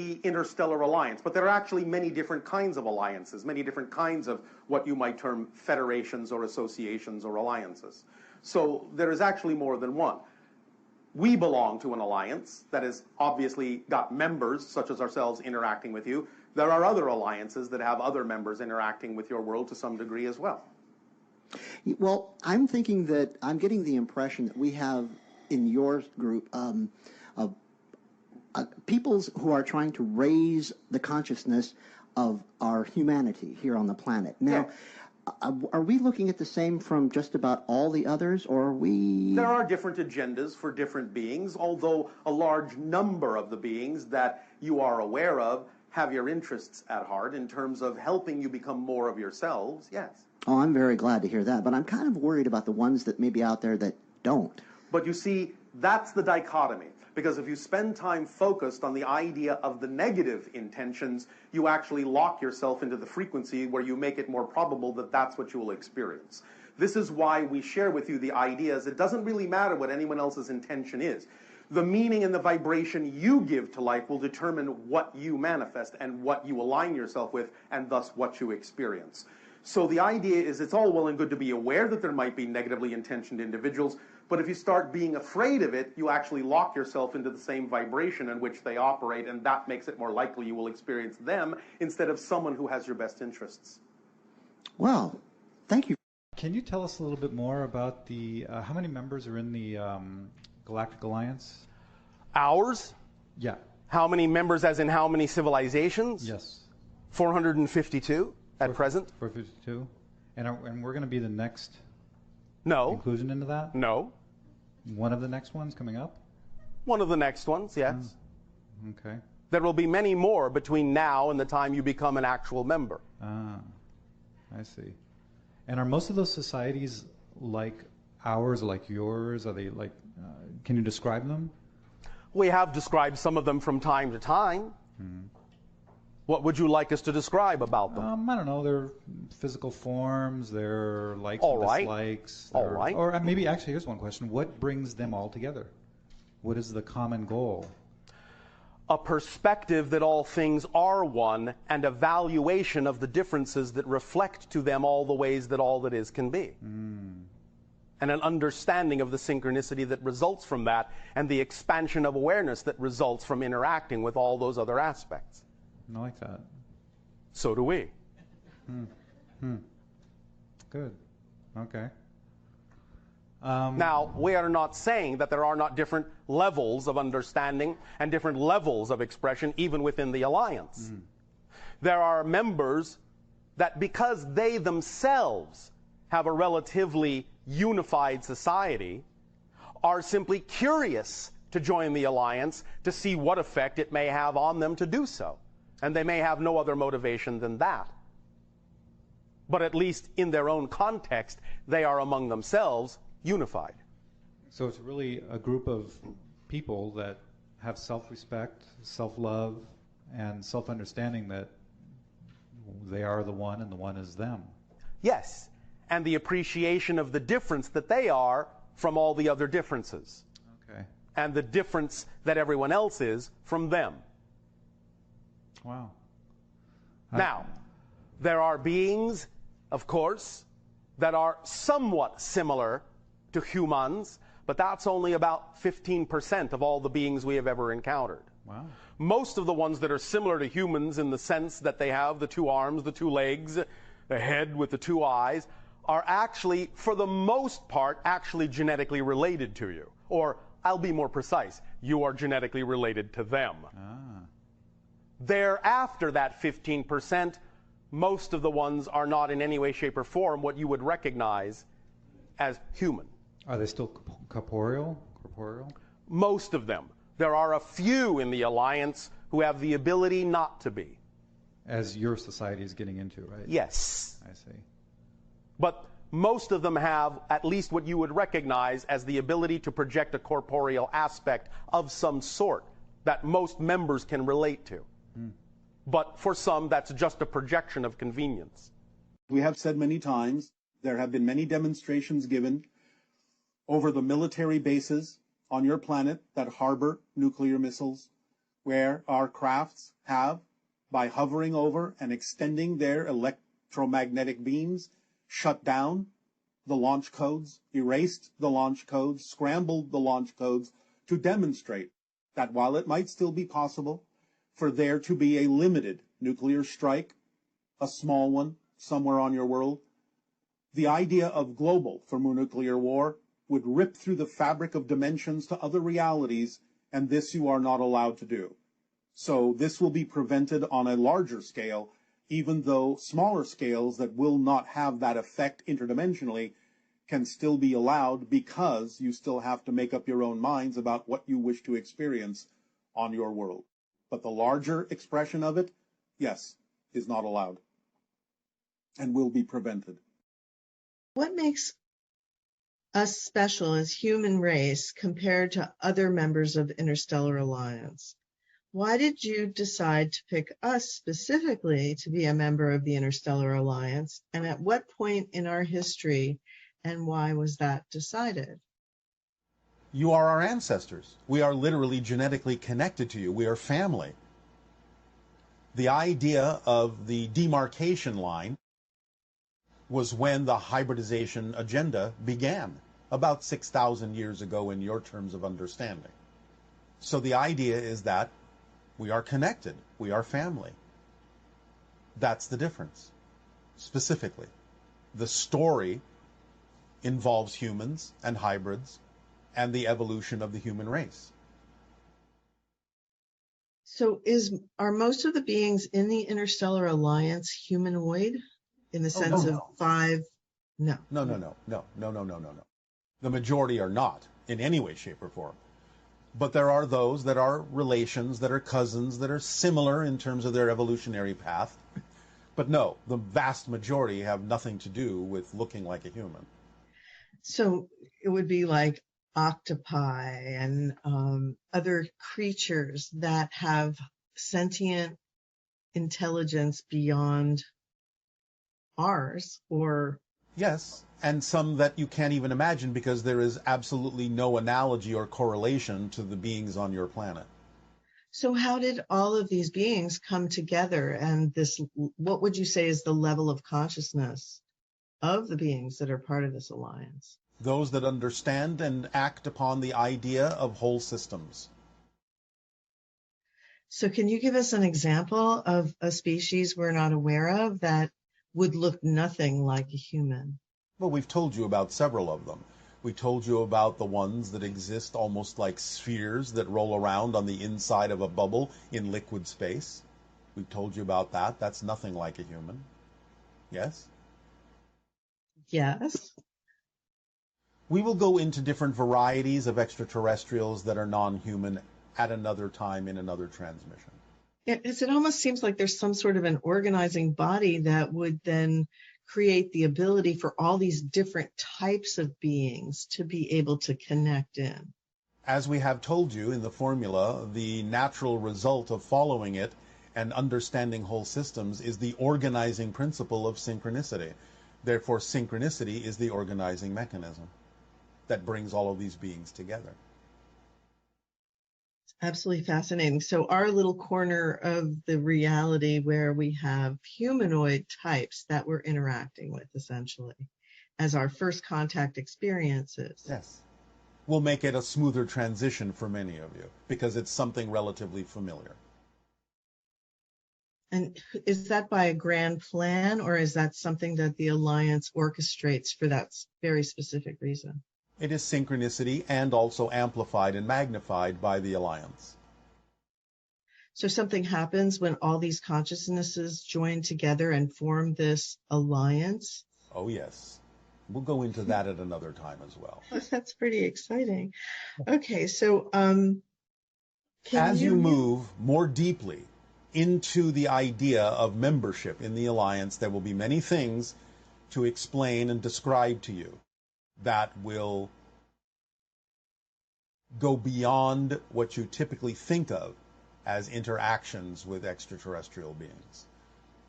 the Interstellar Alliance, but there are actually many different kinds of alliances, many different kinds of what you might term federations or associations or alliances. So there is actually more than one. We belong to an alliance that has obviously got members, such as ourselves, interacting with you. There are other alliances that have other members interacting with your world to some degree as well. Well, I'm thinking that I'm getting the impression that we have in your group of peoples who are trying to raise the consciousness of our humanity here on the planet. Now, are we looking at the same from just about all the others, or are we... There are different agendas for different beings, although a large number of the beings that you are aware of have your interests at heart in terms of helping you become more of yourselves, yes. Oh, I'm very glad to hear that, but I'm kind of worried about the ones that may be out there that don't. But you see, that's the dichotomy. Because if you spend time focused on the idea of the negative intentions, you actually lock yourself into the frequency where you make it more probable that that's what you will experience. This is why we share with you the ideas. It doesn't really matter what anyone else's intention is. The meaning and the vibration you give to life will determine what you manifest and what you align yourself with, and thus what you experience. So the idea is it's all well and good to be aware that there might be negatively intentioned individuals, but if you start being afraid of it, you actually lock yourself into the same vibration in which they operate, and that makes it more likely you will experience them instead of someone who has your best interests. Well, thank you. Can you tell us a little bit more about the, how many members are in the Galactic Alliance? Ours? Yeah. How many members as in how many civilizations? Yes. 452 at present. 452? And we're going to be the next inclusion into that? No. One of the next ones coming up? One of the next ones, yes. Okay. There will be many more between now and the time you become an actual member. Ah, I see. And are most of those societies like ours, or like yours? Are they like, can you describe them? We have described some of them from time to time. What would you like us to describe about them? I don't know, their physical forms, their likes and dislikes. All right. Or maybe, actually, here's one question. What brings them all together? What is the common goal? A perspective that all things are one, and a valuation of the differences that reflect to them all the ways that all that is can be. And an understanding of the synchronicity that results from that, and the expansion of awareness that results from interacting with all those other aspects. I like that. So do we. Good. Okay. Now, we are not saying that there are not different levels of understanding and different levels of expression even within the Alliance. There are members that, because they themselves have a relatively unified society, are simply curious to join the Alliance to see what effect it may have on them to do so. And they may have no other motivation than that. But at least in their own context, they are among themselves unified. So it's really a group of people that have self-respect, self-love, and self-understanding that they are the one and the one is them. Yes, and the appreciation of the difference that they are from all the other differences. Okay. And the difference that everyone else is from them. Wow. Now, there are beings, of course, that are somewhat similar to humans, but that's only about 15% of all the beings we have ever encountered. Wow. Most of the ones that are similar to humans in the sense that they have the two arms, the two legs, the head with the two eyes, are actually, for the most part, actually genetically related to you. Or, I'll be more precise, you are genetically related to them. Thereafter that 15%, most of the ones are not in any way, shape, or form what you would recognize as human. Are they still corporeal? Most of them. There are a few in the Alliance who have the ability not to be. As your society is getting into, right? Yes. I see. But most of them have at least what you would recognize as the ability to project a corporeal aspect of some sort that most members can relate to. But for some, that's just a projection of convenience. We have said many times, there have been many demonstrations given over the military bases on your planet that harbor nuclear missiles, where our crafts have, by hovering over and extending their electromagnetic beams, shut down the launch codes, erased the launch codes, scrambled the launch codes to demonstrate that while it might still be possible for there to be a limited nuclear strike, a small one somewhere on your world, the idea of global thermonuclear war would rip through the fabric of dimensions to other realities, and this you are not allowed to do. So this will be prevented on a larger scale, even though smaller scales that will not have that effect interdimensionally can still be allowed, because you still have to make up your own minds about what you wish to experience on your world. But the larger expression of it, yes, is not allowed and will be prevented. What makes us special as human race compared to other members of Interstellar Alliance? Why did you decide to pick us specifically to be a member of the Interstellar Alliance? And at what point in our history and why was that decided? You are our ancestors. We are literally genetically connected to you. We are family. The idea of the demarcation line was when the hybridization agenda began, about 6,000 years ago in your terms of understanding. So the idea is that we are connected. We are family. That's the difference, specifically. The story involves humans and hybrids and the evolution of the human race. So are most of the beings in the Interstellar Alliance humanoid in the sense of five? No. No. The majority are not in any way, shape, or form. But there are those that are relations, that are cousins, that are similar in terms of their evolutionary path. But no, the vast majority have nothing to do with looking like a human. So it would be like octopi and other creatures that have sentient intelligence beyond ours, or... Yes, and some that you can't even imagine because there is absolutely no analogy or correlation to the beings on your planet. So how did all of these beings come together, and what would you say is the level of consciousness of the beings that are part of this alliance? Those that understand and act upon the idea of whole systems. So can you give us an example of a species we're not aware of that would look nothing like a human? Well, we've told you about several of them. We told you about the ones that exist almost like spheres that roll around on the inside of a bubble in liquid space. We told you about that. That's nothing like a human. Yes? Yes. We will go into different varieties of extraterrestrials that are non-human at another time in another transmission. It almost seems like there's some sort of an organizing body that would then create the ability for all these different types of beings to be able to connect in. As we have told you in the formula, the natural result of following it and understanding whole systems is the organizing principle of synchronicity. Therefore, synchronicity is the organizing mechanism that brings all of these beings together. Absolutely fascinating. So our little corner of the reality where we have humanoid types that we're interacting with, essentially, as our first contact experiences. Yes. Will make it a smoother transition for many of you because it's something relatively familiar. And is that by a grand plan, or is that something that the Alliance orchestrates for that very specific reason? It is synchronicity and also amplified and magnified by the Alliance. So something happens when all these consciousnesses join together and form this alliance? Oh, yes. We'll go into that at another time as well. That's pretty exciting. Okay, so as you move more deeply into the idea of membership in the Alliance, there will be many things to explain and describe to you that will go beyond what you typically think of as interactions with extraterrestrial beings.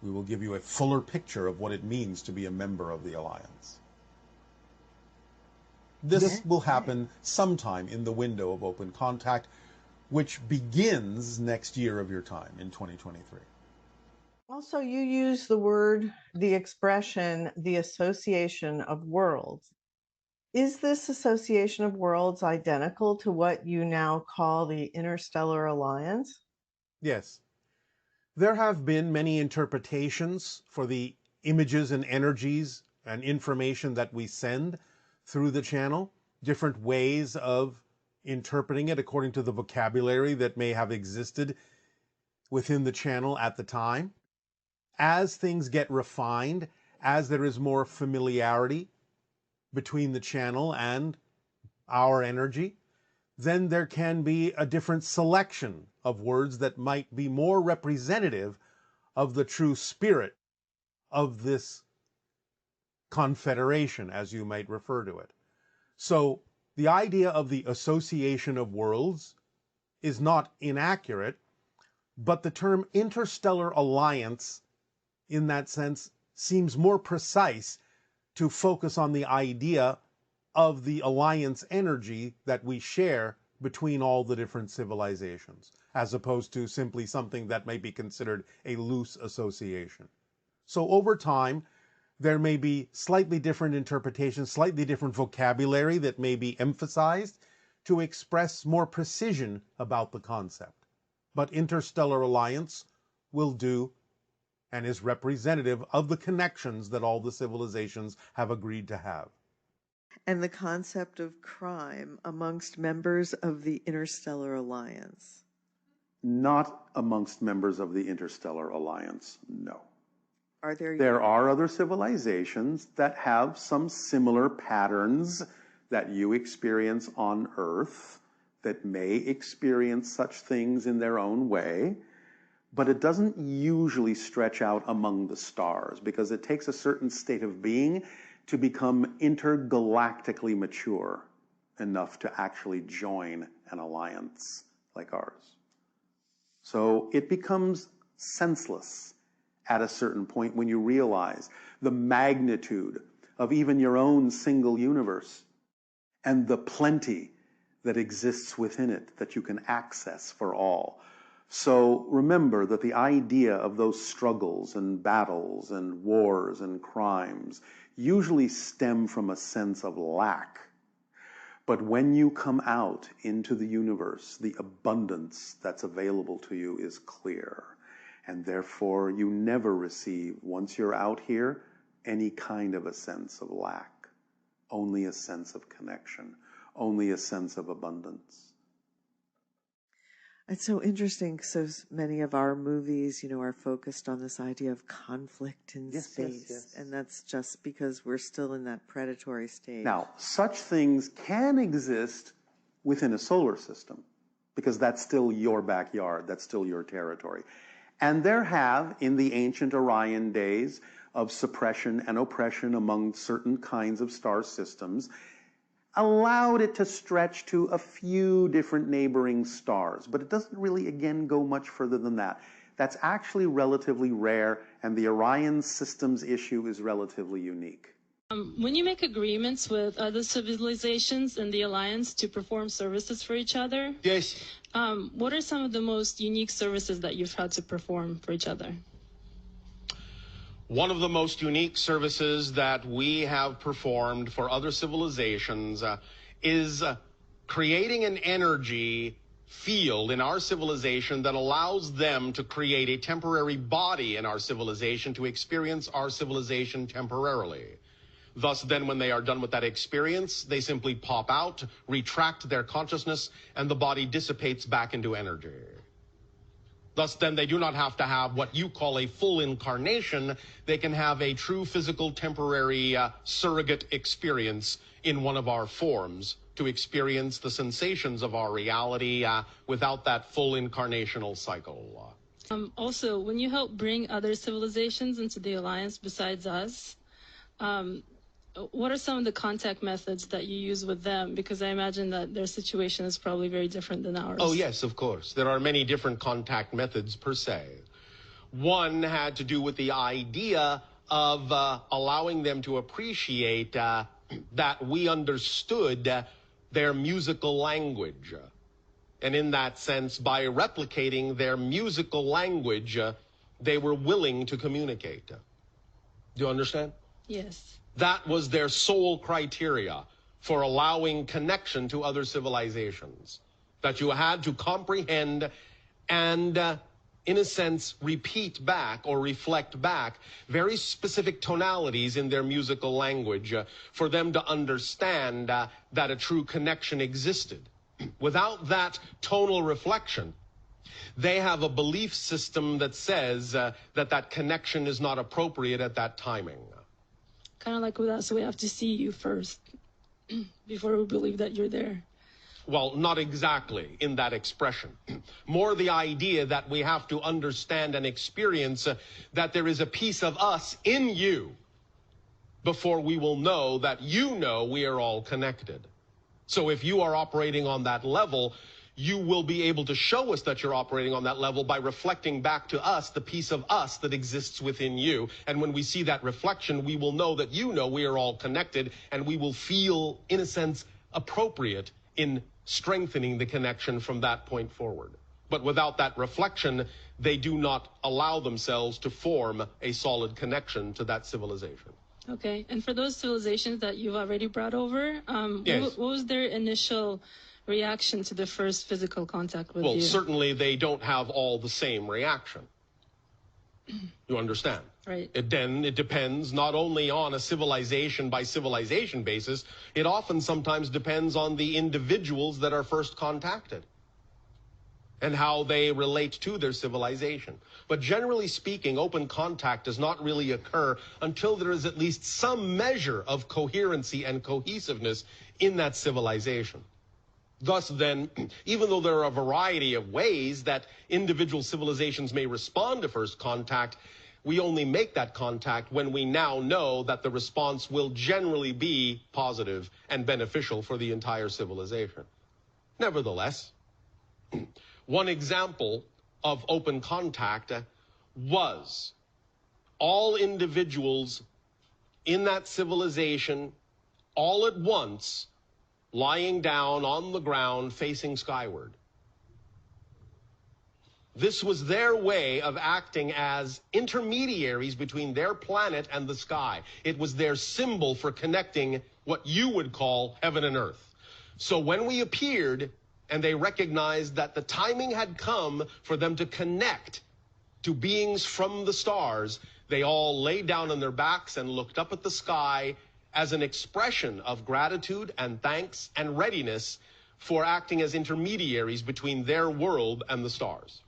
We will give you a fuller picture of what it means to be a member of the Alliance. This will happen sometime in the window of open contact. which begins next year of your time in 2023. Also, you use the expression, the association of worlds. Is this association of worlds identical to what you now call the Interstellar Alliance? Yes. There have been many interpretations for the images and energies and information that we send through the channel, different ways of interpreting it according to the vocabulary that may have existed within the channel at the time. As things get refined, as there is more familiarity between the channel and our energy, then there can be a different selection of words that might be more representative of the true spirit of this confederation, as you might refer to it. So the idea of the association of worlds is not inaccurate, but the term Interstellar Alliance, in that sense, seems more precise to focus on the idea of the alliance energy that we share between all the different civilizations, as opposed to simply something that may be considered a loose association. So over time, there may be slightly different interpretations, slightly different vocabulary that may be emphasized to express more precision about the concept. But Interstellar Alliance will do and is representative of the connections that all the civilizations have agreed to have. And the concept of crime amongst members of the Interstellar Alliance? Not amongst members of the Interstellar Alliance, no. There are other civilizations that have some similar patterns that you experience on Earth, that may experience such things in their own way, but it doesn't usually stretch out among the stars, because it takes a certain state of being to become intergalactically mature enough to actually join an alliance like ours. So it becomes senseless at a certain point when you realize the magnitude of even your own single universe and the plenty that exists within it that you can access for all. So remember that the idea of those struggles and battles and wars and crimes usually stem from a sense of lack. But when you come out into the universe, the abundance that's available to you is clear. And therefore, you never receive, once you're out here, any kind of a sense of lack. Only a sense of connection. Only a sense of abundance. It's so interesting, so many of our movies, are focused on this idea of conflict in space. Yes. And that's just because we're still in that predatory stage. Now, such things can exist within a solar system, because that's still your backyard, that's still your territory. And there have, in the ancient Orion days of suppression and oppression among certain kinds of star systems, allowed it to stretch to a few different neighboring stars. But it doesn't really, again, go much further than that. That's actually relatively rare, and the Orion systems issue is relatively unique. When you make agreements with other civilizations in the Alliance to perform services for each other, yes. What are some of the most unique services that you've had to perform for each other? One of the most unique services that we have performed for other civilizations is creating an energy field in our civilization that allows them to create a temporary body in our civilization to experience our civilization temporarily. Thus, then, when they are done with that experience, they simply pop out, retract their consciousness, and the body dissipates back into energy. Thus, then, they do not have to have what you call a full incarnation. They can have a true physical temporary surrogate experience in one of our forms to experience the sensations of our reality without that full incarnational cycle. Also, when you help bring other civilizations into the Alliance besides us, what are some of the contact methods that you use with them? Because I imagine that their situation is probably very different than ours. Oh, yes, of course. There are many different contact methods per se. One had to do with the idea of allowing them to appreciate that we understood their musical language. And in that sense, by replicating their musical language, they were willing to communicate. Do you understand? Yes. That was their sole criteria for allowing connection to other civilizations. That you had to comprehend and, in a sense, repeat back or reflect back very specific tonalities in their musical language for them to understand that a true connection existed. Without that tonal reflection, they have a belief system that says that connection is not appropriate at that timing. Kind of like with us, we have to see you first before we believe that you're there. Well, not exactly in that expression. More the idea that we have to understand and experience that there is a piece of us in you before we will know that you know we are all connected. So if you are operating on that level, you will be able to show us that you're operating on that level by reflecting back to us the piece of us that exists within you. And when we see that reflection, we will know that you know we are all connected, and we will feel, in a sense, appropriate in strengthening the connection from that point forward. But without that reflection, they do not allow themselves to form a solid connection to that civilization. Okay, and for those civilizations that you've already brought over, Yes. what was their initial reaction to the first physical contact with you? Well, certainly they don't have all the same reaction. You understand? Right. It depends not only on a civilization by civilization basis, it often sometimes depends on the individuals that are first contacted and how they relate to their civilization. But generally speaking, open contact does not really occur until there is at least some measure of coherency and cohesiveness in that civilization. Thus then, even though there are a variety of ways that individual civilizations may respond to first contact, we only make that contact when we now know that the response will generally be positive and beneficial for the entire civilization. Nevertheless, one example of open contact was all individuals in that civilization all at once lying down on the ground facing skyward. This was their way of acting as intermediaries between their planet and the sky. It was their symbol for connecting what you would call heaven and earth. So when we appeared and they recognized that the timing had come for them to connect to beings from the stars, they all lay down on their backs and looked up at the sky as an expression of gratitude and thanks and readiness for acting as intermediaries between their world and the stars.